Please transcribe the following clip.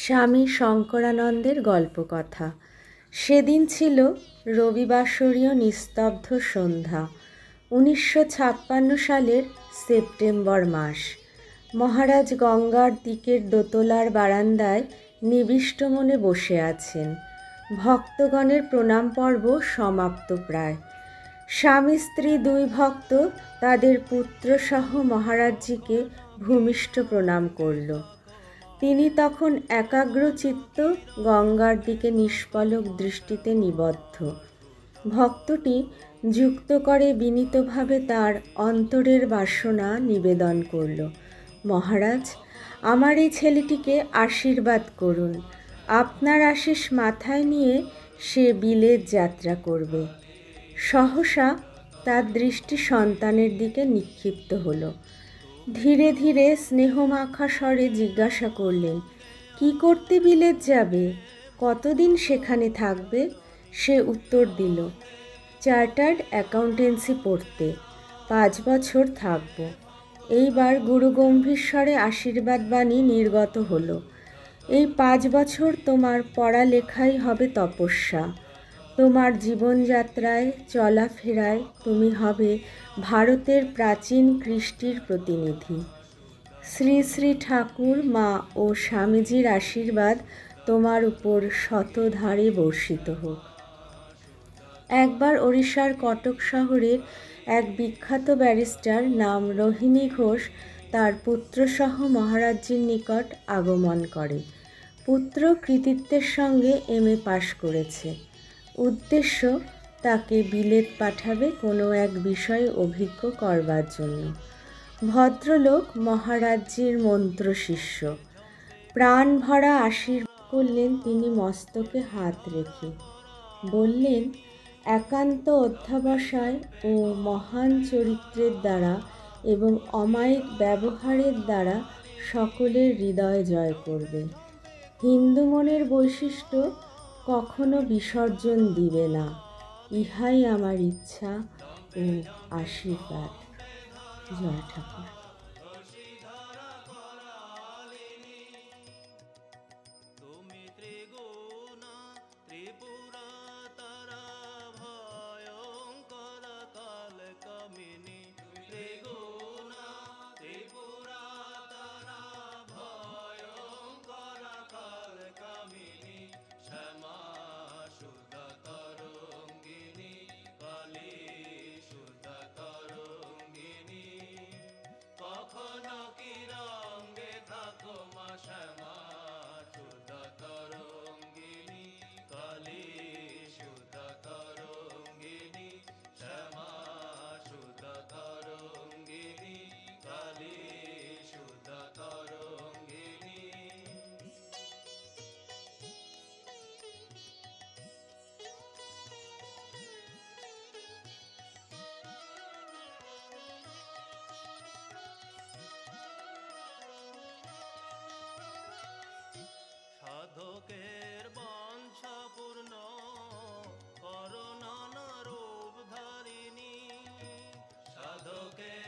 স্বামী শঙ্করানন্দের গল্পকথা। সেদিন ছিল রবিবাসরীয় নিস্তব্ধ সন্ধ্যা। 1956 সালের সেপ্টেম্বর মাস। মহারাজ গঙ্গার দিকের দোতলার বারান্দায় নিবিষ্ট মনে বসে আছেন। ভক্তগণের প্রণাম পর্ব সমাপ্ত প্রায়। স্বামী স্ত্রী দুই ভক্ত তাদের পুত্রসহ মহারাজজিকে ভূমিষ্ঠ প্রণাম করল। তিনি তখন একাগ্রচিত্ত গঙ্গার দিকে নিষ্পলক দৃষ্টিতে নিবদ্ধ। ভক্তটি যুক্ত করে বিনীতভাবে তার অন্তরের বাসনা নিবেদন করল। মহারাজ, আমার এই ছেলেটিকে আশীর্বাদ করুন। আপনার আশিস মাথায় নিয়ে সে বিলেত যাত্রা করবে। সহসা তার দৃষ্টি সন্তানের দিকে নিক্ষিপ্ত হলো। ধীরে ধীরে স্নেহমাখা স্বরে জিজ্ঞাসা করলেন, কি করতে বিলেত যাবে? কতদিন সেখানে থাকবে? সে উত্তর দিল, চার্টার্ড অ্যাকাউন্টেন্সি পড়তে। 5 বছর থাকব। এইবার গুরুগম্ভীর স্বরে আশীর্বাদ বাণী নির্গত হলো। এই 5 বছর তোমার পড়ালেখাই হবে তপস্যা। তোমার জীবনযাত্রায় চলাফেরায় তুমি হবে ভারতের প্রাচীন কৃষ্টির প্রতিনিধি। শ্রী শ্রী ঠাকুর, মা ও স্বামীজির আশীর্বাদ তোমার উপর শতধারে বর্ষিত হোক। একবার ওড়িশার কটক শহরের এক বিখ্যাত ব্যারিস্টার নাম রোহিণী ঘোষ তার পুত্রসহ মহারাজজির নিকট আগমন করে। পুত্র কৃতিত্বের সঙ্গে MA পাশ করেছে। উদ্দেশ্য, তাকে বিলেত পাঠাবে কোনো এক বিষয়ে অভিজ্ঞ করবার জন্য। ভদ্রলোক মহারাজজির মন্ত্র শিষ্য। প্রাণ ভরা আশীর্বাদ করলেন তিনি মস্তকে হাত রেখে। বললেন, একান্ত অধ্যবসায় ও মহান চরিত্রের দ্বারা এবং অমায়িক ব্যবহারের দ্বারা সকলের হৃদয় জয় করবে। হিন্দু মনের বৈশিষ্ট্য কখনো বিসর্জন দিবে না। ইহাই আমার ইচ্ছা ও আশীর্বাদ। জয় ঠাকুর। সাধকের বাঞ্ছা পূর্ণ করো নানা রূপ ধারিণী। সাধকের